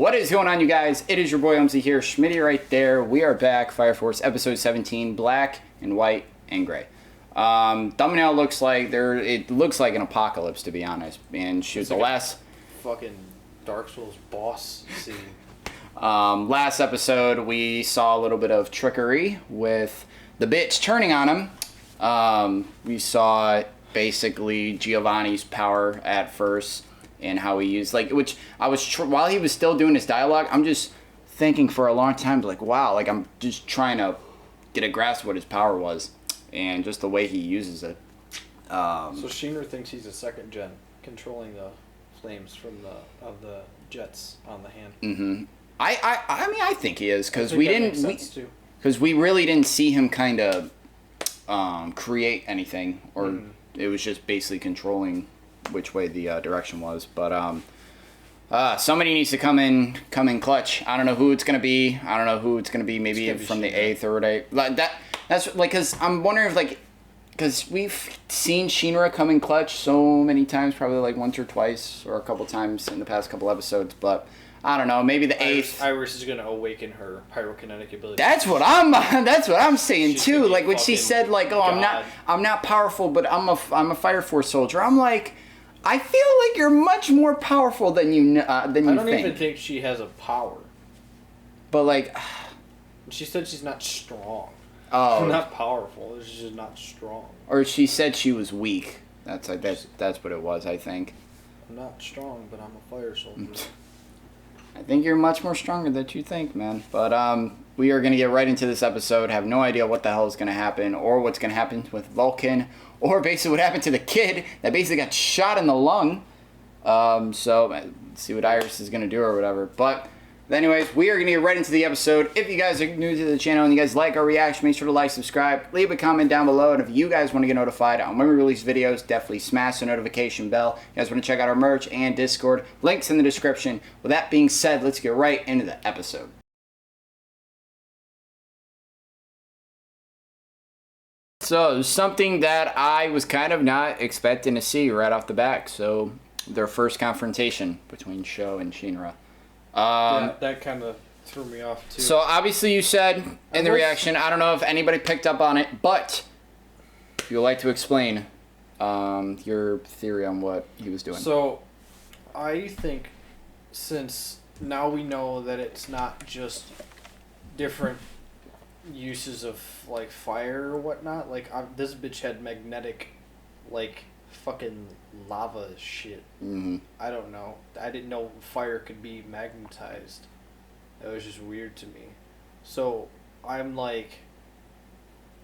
What is going on, you guys? It is your boy Omzy here, Schmitty right there. We are back, Fire Force episode 17, black and white and gray. Thumbnail looks like it looks like an apocalypse, to be honest. And shoot, the last fucking Dark Souls boss scene. Last episode we saw a little bit of trickery with the bitch turning on him. We saw basically Giovanni's power at first. And how he used, which I was, while he was still doing his dialogue, I'm just thinking for a long time, wow, I'm just trying to get a grasp of what his power was. And just the way he uses it. So Shinra thinks he's a second gen, controlling the flames from the jets on the hand. Mm-hmm. I mean, I think he is, because we really didn't see him kind of create anything, or it was just basically controlling which way the direction was. But somebody needs to come in clutch. I don't know who it's gonna be. Maybe from the 8th or whatever. That's because I'm wondering if because we've seen Shinra come in clutch so many times, probably once or twice or a couple times in the past couple episodes. But I don't know. Maybe the 8th. Iris is gonna awaken her pyrokinetic ability. That's what I'm saying too. When she said God. I'm not powerful, but I'm a Fire Force soldier. I'm like, I feel like you're much more powerful than you think. I don't even think she has a power. But she said she's not strong. Oh, she's not powerful. She's just not strong. Or she said she was weak. That's what it was. I think. I'm not strong, but I'm a fire soldier. I think you're much more stronger than you think, man. But we are gonna get right into this episode. Have no idea what the hell is gonna happen, or what's gonna happen with Vulcan, or basically what happened to the kid that basically got shot in the lung. So let's see what Iris is gonna do or whatever. But anyways, we are gonna get right into the episode. If you guys are new to the channel and you guys like our reaction, make sure to like, subscribe, leave a comment down below. And if you guys want to get notified on when we release videos, definitely smash the notification bell. You guys want to check out our merch and Discord, links in the description. With that being said, let's get right into the episode. So, something that I was kind of not expecting to see right off the bat. So, their first confrontation between Sho and Shinra. Yeah, that kind of threw me off too. So, obviously you said in the reaction, I don't know if anybody picked up on it, but if you would like to explain your theory on what he was doing. So, I think since now we know that it's not just different uses of fire or whatnot, this bitch had magnetic fucking lava shit. Mm-hmm. I don't know. I didn't know fire could be magnetized. That was just weird to me. So I'm like,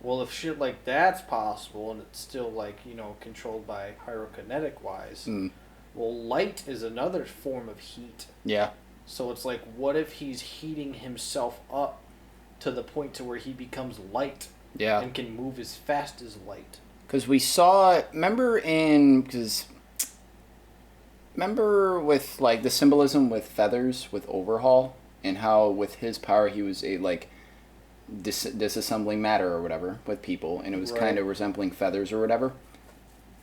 well, if shit like that's possible and it's still controlled by pyrokinetic wise, well, light is another form of heat. Yeah. So it's what if he's heating himself up to the point to where he becomes light? Yeah. And can move as fast as light. Because we saw, remember with the symbolism with feathers with Overhaul, and how with his power he was disassembling matter or whatever with people, and it was kind of resembling feathers or whatever.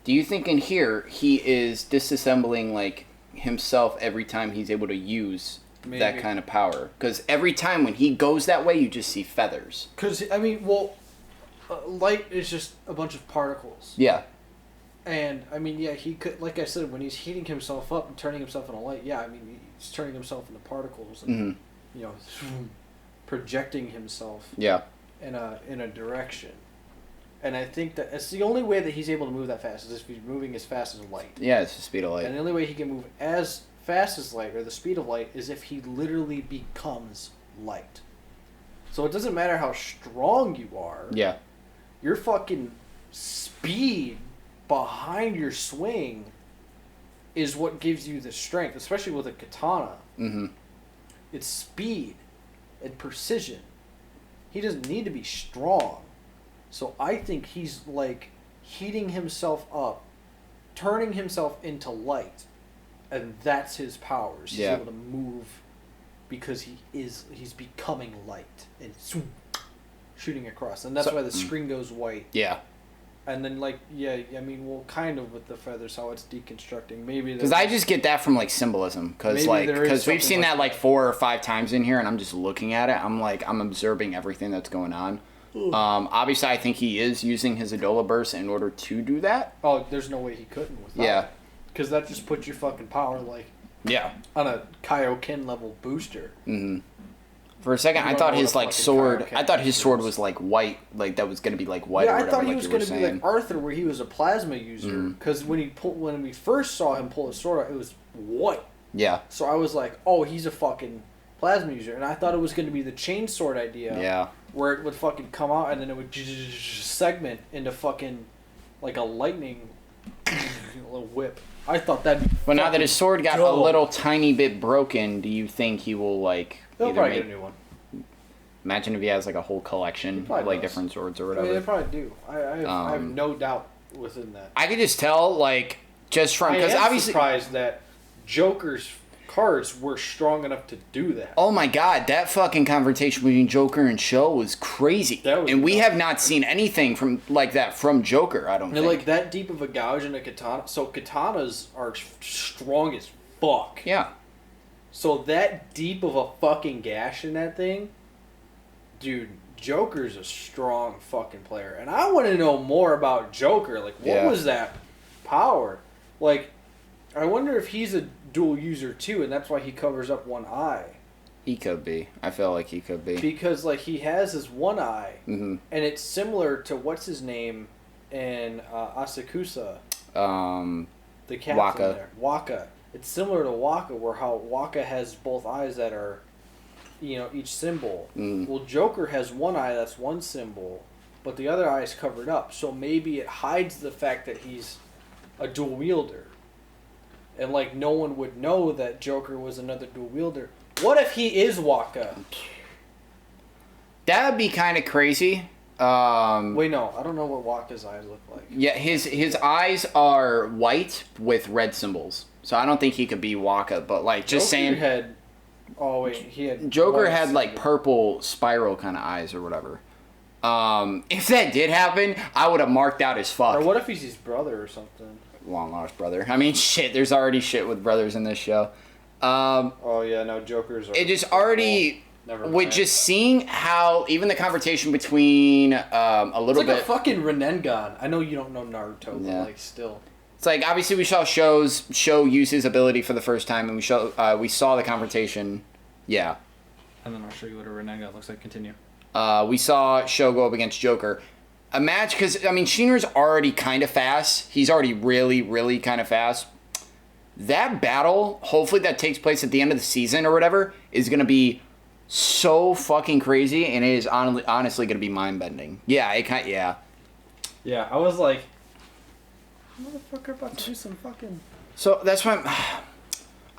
Do you think in here he is disassembling himself every time he's able to use that kind of power? Because every time when he goes that way, you just see feathers. Because light is just a bunch of particles. Yeah. And, he could, like I said, when he's heating himself up and turning himself into light, he's turning himself into particles and, projecting himself in a direction. And I think that it's the only way that he's able to move that fast is if he's moving as fast as light. Yeah, it's the speed of light. And the only way he can move as fast as light, or the speed of light, is if he literally becomes light. So it doesn't matter how strong you are. Yeah. Your fucking speed behind your swing is what gives you the strength, especially with a katana. Mm-hmm. It's speed and precision. He doesn't need to be strong. So I think he's heating himself up, turning himself into light, and that's his powers. He's able to move because he's becoming light and shooting across, and that's why the screen goes white. Yeah. And then, like, yeah, I mean, well, kind of with the feathers, how it's deconstructing. Maybe because I just get that from like symbolism. Because we've seen that like 4 or 5 times in here, and I'm just looking at it. I'm like, I'm observing everything that's going on. Obviously, I think he is using his Adola Burst in order to do that. Oh, there's no way he couldn't with that. Yeah. Because that just puts your fucking power, like, yeah, on a Kaioken level booster. Mm-hmm. For a second, I thought his like sword. I thought his sword was like white, like that was gonna be like white. Yeah, or I whatever, thought he like was you gonna were be saying. like Arthur, where he was a plasma user. Because when we first saw him pull his sword out, it was white. Yeah. So I was like, oh, he's a fucking plasma user, and I thought it was gonna be the chain sword idea. Yeah. Where it would fucking come out and then it would segment into fucking like a lightning little whip. I thought that'd be. But now that his sword got dope. a little tiny bit broken, do you think he will like? They'll either probably make, get a new one. Imagine if he has like a whole collection of like different swords or I whatever. mean, they probably do. I have no doubt within that. I could just tell, like, just from because obviously surprised that Joker's cards were strong enough to do that. Oh my god, that fucking confrontation between Joker and Sho was crazy. And we have not seen anything from like that from Joker, I don't think. Like that deep of a gouge in a katana. So katanas are strong as fuck. Yeah. So that deep of a fucking gash in that thing, dude, Joker's a strong fucking player. And I want to know more about Joker. Like, what was that power? Like, I wonder if he's a dual user too, and that's why he covers up one eye. He could be. I feel like he could be. Because, like, he has his one eye, mm-hmm. and it's similar to what's his name in Asakusa. The captain Waka. there. Waka. It's similar to Waka, where how Waka has both eyes that are, you know, each symbol. Well, Joker has one eye that's one symbol, but the other eye is covered up. So maybe it hides the fact that he's a dual wielder. And, like, no one would know that Joker was another dual wielder. What if he is Waka? That would be kind of crazy. Wait, no. I don't know what Waka's eyes look like. Yeah, his eyes are white with red symbols. So I don't think he could be Waka, but, like, just Joker saying... he had... Joker had, like, purple spiral kind of eyes or whatever. If that did happen, I would have marked out as fuck. Or what if he's his brother or something? Long lost brother. I mean, shit, there's already shit with brothers in this show. Oh, yeah, no, Joker's... It just already... With just seeing how even the confrontation between a little bit... It's like a fucking Renengan. I know you don't know Naruto, but, like, still... It's like, obviously we saw Sho use his ability for the first time, and we saw the confrontation. Yeah. And then I'll show you what a Renega looks like. Continue. We saw Sho go up against Joker. A match, because, I mean, Shinra's already kind of fast. He's already really, really kind of fast. That battle, hopefully that takes place at the end of the season or whatever, is going to be so fucking crazy, and it is honestly going to be mind-bending. Yeah, yeah. Yeah, I was like, motherfucker about to do some fucking... So, that's why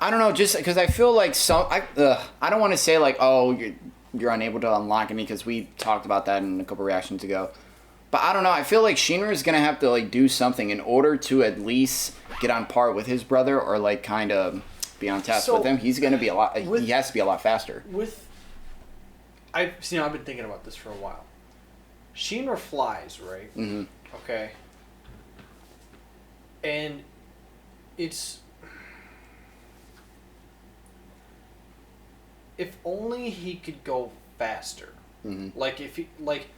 I don't know, just because I feel like I don't want to say, like, oh, you're unable to unlock me, because we talked about that in a couple reactions ago. But I don't know, I feel like Shinra is going to have to, like, do something in order to at least get on par with his brother, or, like, kind of be on task with him. He's going to be he has to be a lot faster. I've been thinking about this for a while. Shinra flies, right? Mm-hmm. Okay. And it's... If only he could go faster. Mm-hmm. Like, if he... Like...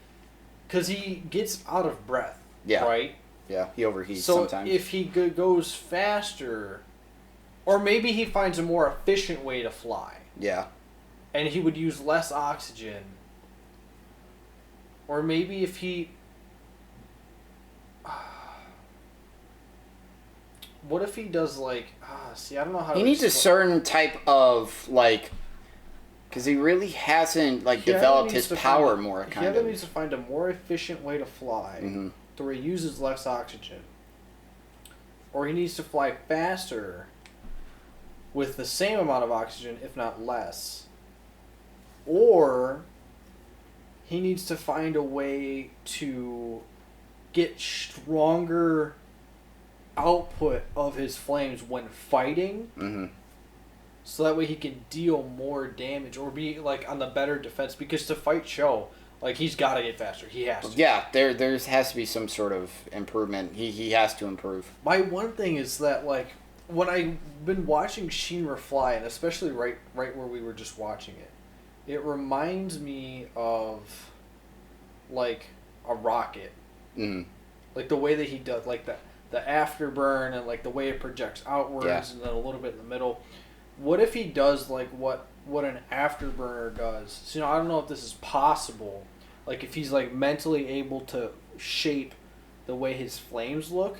Because he gets out of breath, yeah. Right? Yeah, he overheats sometimes. So if he goes faster... Or maybe he finds a more efficient way to fly. Yeah. And he would use less oxygen. Or maybe if he... What if he does, like... see, I don't know how to... He needs a certain type of, like... Because he really hasn't, like, developed his power more, kind of. He either needs to find a more efficient way to fly, to where he uses less oxygen. Or he needs to fly faster with the same amount of oxygen, if not less. Or he needs to find a way to get stronger output of his flames when fighting. Mm-hmm. So that way he can deal more damage or be, like, on the better defense. Because to fight Sho, Like, he's got to get faster. He has to. Yeah, there has to be some sort of improvement. He has to improve. My one thing is that, like, when I've been watching Shinra fly, and especially right where we were just watching it, it reminds me of, like, a rocket. Mm. Like, the way that he does, like, the afterburn and, like, the way it projects outwards and then a little bit in the middle. What if he does, like, what an afterburner does? So, I don't know if this is possible. Like, if he's, like, mentally able to shape the way his flames look,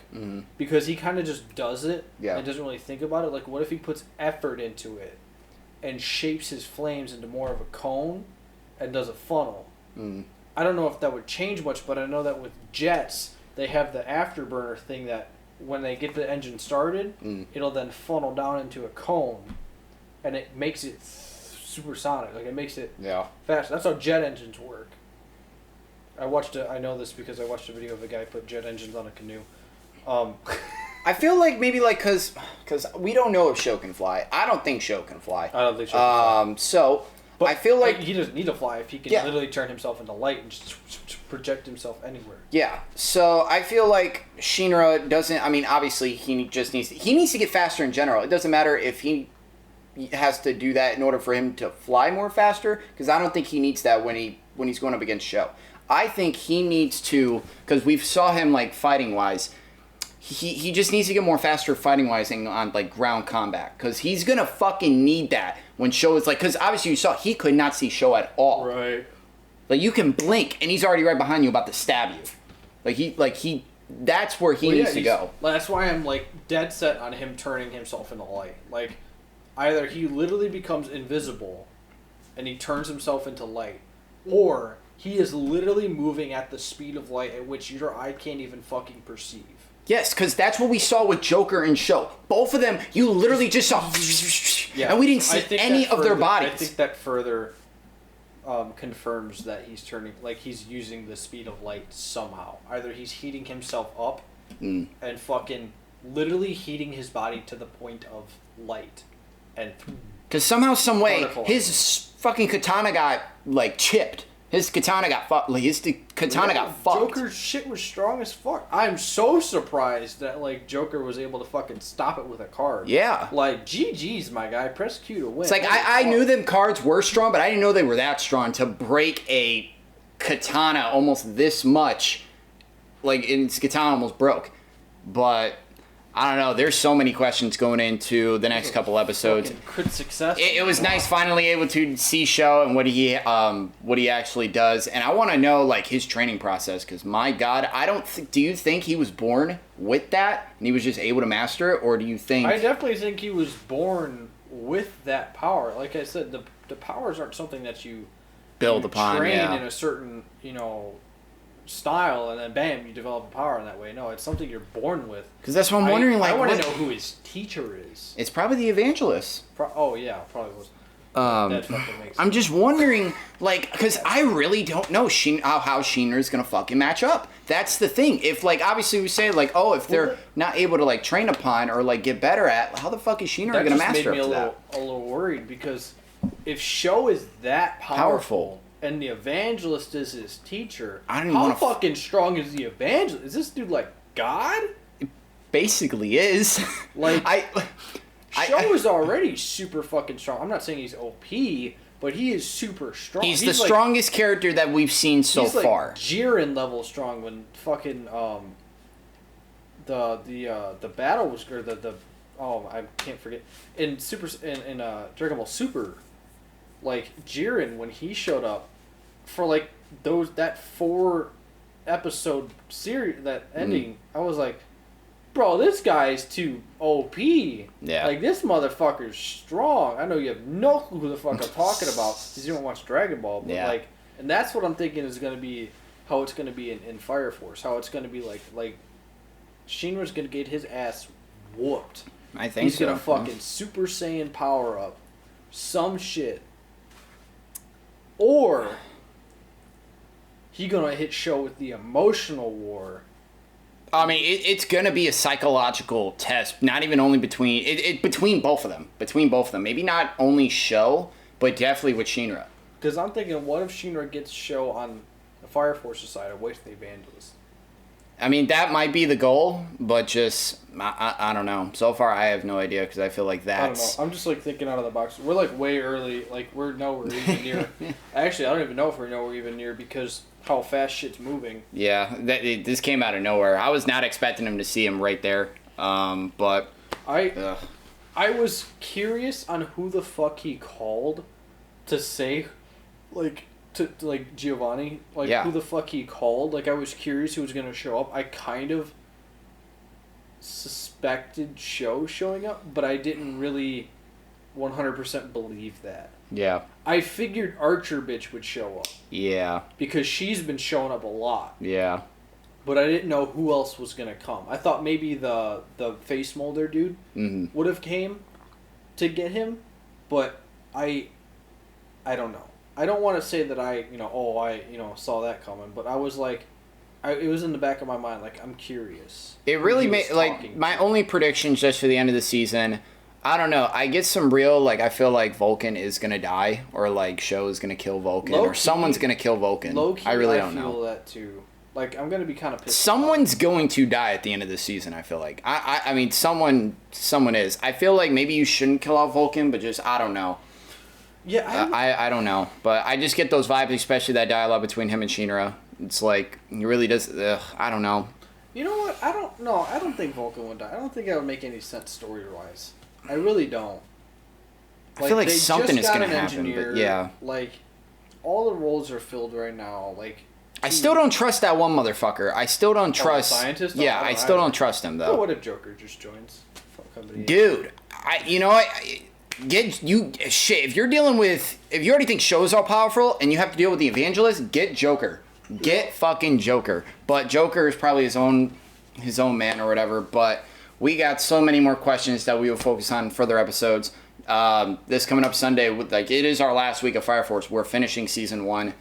because he kind of just does it and doesn't really think about it. Like, what if he puts effort into it and shapes his flames into more of a cone and does a funnel? I don't know if that would change much, but I know that with jets, they have the afterburner thing that when they get the engine started, it'll then funnel down into a cone, and it makes it supersonic. Like, it makes it fast. That's how jet engines work. I know this because I watched a video of a guy put jet engines on a canoe. I feel like maybe like because we don't know if Sho can fly. I don't think Sho can fly. I don't think Sho can fly. So but I feel like he doesn't need to fly if he can literally turn himself into light and just project himself anywhere. Yeah. So I feel like Shinra doesn't. I mean, obviously he just needs to get faster in general. It doesn't matter if he has to do that in order for him to fly more faster, because I don't think he needs that when he's going up against Sho. I think he needs to, because we saw him like fighting wise. He just needs to get more faster fighting wise on like ground combat, because he's gonna fucking need that when Sho is like, because obviously you saw he could not see Sho at all. Right. Like, you can blink and he's already right behind you about to stab you. That's where he needs to go. That's why I'm like dead set on him turning himself into light. Like, either he literally becomes invisible and he turns himself into light, or he is literally moving at the speed of light at which your eye can't even fucking perceive. Yes, because that's what we saw with Joker and Sho. Both of them, you literally just saw, and we didn't see any of their bodies. I think that further confirms that he's using the speed of light somehow. Either he's heating himself up and fucking literally heating his body to the point of light. And because somehow, some way, his fucking katana got, like, chipped. His katana got fucked. Joker's shit was strong as fuck. I'm so surprised that, like, Joker was able to fucking stop it with a card. Yeah. Like, GG's, my guy. Press Q to win. It's like, I knew them cards were strong, but I didn't know they were that strong to break a katana almost this much. Like, its katana almost broke. But I don't know. There's so many questions going into the next couple episodes. Crit success. It was nice finally able to see Sho and what he actually does, and I want to know, like, his training process, because my God, do you think he was born with that and he was just able to master it, or do you think? I definitely think he was born with that power. Like I said, the powers aren't something that you build upon. Train in a certain style, and then bam, you develop a power in that way. No, it's something you're born with. Because that's what I'm wondering. I want to know who his teacher is. It's probably the Evangelist. Oh yeah, probably was. That fucking makes sense. I'm just wondering, like, because I really don't know how Shinra is gonna fucking match up. That's the thing. If, like, obviously we say, like, oh, if they're not able to, like, train upon or, like, get better at, how the fuck is Shinra gonna master up to that? That just made me a little worried, because if Sho is that powerful. And the Evangelist is his teacher. How fucking strong is the Evangelist? Is this dude like God? It basically is. Like, Sho is already super fucking strong. I'm not saying he's OP, but he is super strong. He's the strongest character that we've seen so far. Like Jiren level strong when fucking the battle was, or I can't forget in Dragon Ball Super. Like, Jiren, when he showed up for, like, that 4 episode series, that ending, I was like, bro, this guy's too OP. Yeah. Like, this motherfucker's strong. I know you have no clue who the fuck I'm talking about because you don't watch Dragon Ball. But like, and that's what I'm thinking is going to be how it's going to be in Fire Force. How it's going to be like Shinra's going to get his ass whooped. I think he's going to fucking Super Saiyan power up some shit. Or he gonna hit Sho with the emotional war. I mean, it's gonna be a psychological test. Not even only between both of them. Between both of them. Maybe not only Sho, but definitely with Shinra. Because I'm thinking, what if Shinra gets Sho The Fire Force decided away from the Evangelists. I mean, that might be the goal, but just, I don't know. So far, I have no idea because I feel like I don't that's... know. I'm just like thinking out of the box. We're like way early. Like we're nowhere even near. Actually, I don't even know if we're nowhere even near because how fast shit's moving. Yeah, this came out of nowhere. I was not expecting him to see him right there. But... I was curious on who the fuck he called to say, like, to like Giovanni, like Yeah. who the fuck he called. Like I was curious who was gonna show up. I kind of suspected Show showing up, but I didn't really 100% believe that. Yeah. I figured Archer bitch would show up Yeah. because she's been showing up a lot, Yeah. but I didn't know who else was gonna come. I thought maybe the face molder dude Mm-hmm. would have came to get him, but I don't know. I don't want to say that I saw that coming, but I was like, it was in the back of my mind, like, I'm curious. It really Who he made, was like, talking my to. only predictions just for the end of the season, I don't know, I get some real, like, I feel like Vulcan is gonna die, or, like, Show is gonna kill Vulcan, or Low-key- someone gonna kill Vulcan. Low-key, I really I don't feel know. that too. Like, I'm gonna be kind of pissed. Someone's going to die at the end of the season, I feel like. I mean, someone is. I feel like maybe you shouldn't kill out Vulcan, but just, I don't know. Yeah, I don't know, but I just get those vibes, especially that dialogue between him and Shinra. It's like, he really does, I don't know. You know what? I don't know. I don't think Vulcan would die. I don't think that would make any sense story-wise. I really don't. I feel like they something just is got going to an happen, engineer, but yeah. Like, all the roles are filled right now. Like, I still don't trust that one motherfucker. I still don't trust. the scientist? Yeah, I I don't still either. don't trust him, But though. what if Joker just joins? Fuck somebody. Dude, shit, if you already think Show's all powerful and you have to deal with the Evangelist, get Joker. Get fucking Joker. But Joker is probably his own man or whatever, but we got so many more questions that we will focus on in further episodes. This coming up Sunday, it is our last week of Fire Force. We're finishing season 1.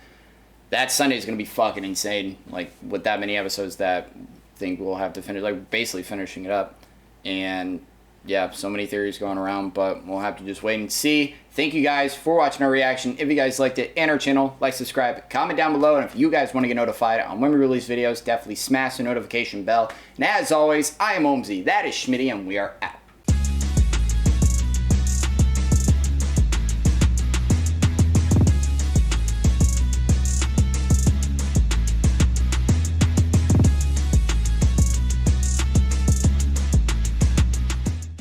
That Sunday is going to be fucking insane, like, with that many episodes that I think we'll have to finish, like, basically finishing it up. And, yeah, so many theories going around, but we'll have to just wait and see. Thank you guys for watching our reaction. If you guys liked it and our channel, like, subscribe, comment down below, and if you guys want to get notified on when we release videos, definitely smash the notification bell. And as always, I am Omzy, that is Schmitty, and we are out.